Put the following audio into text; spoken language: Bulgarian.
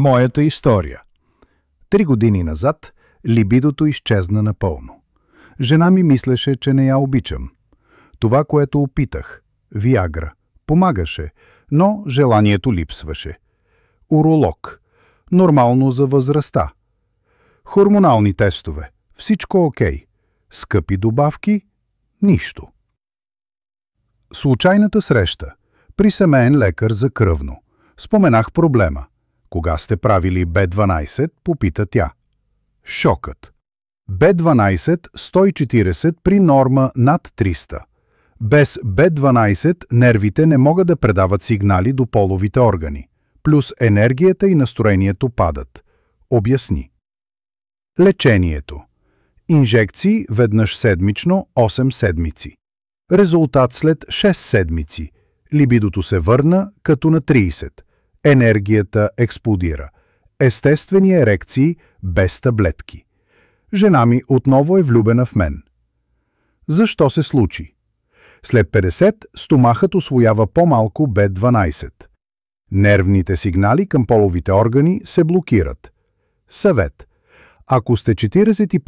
Моята история. 3 години назад либидото изчезна напълно. Жена ми мислеше, че не я обичам. Това, което опитах, Виагра, помагаше, но желанието липсваше. Уролог. Нормално за възрастта. Хормонални тестове. Всичко окей. Скъпи добавки? Нищо. Случайната среща. При семейен лекар за кръвно. Споменах проблема. Кога сте правили Б12, попита тя. Шокът. Б12 140 при норма над 300. Без Б12 нервите не могат да предават сигнали до половите органи. Плюс енергията и настроението падат. Обясни. Лечението. Инжекции веднъж седмично 8 седмици. Резултат след 6 седмици. Либидото се върна като на 30. Енергията експлодира. Естествени ерекции без таблетки. Жена ми отново е влюбена в мен. Защо се случи? След 50 стомахът усвоява по-малко Б12. Нервните сигнали към половите органи се блокират. Съвет. Ако сте 45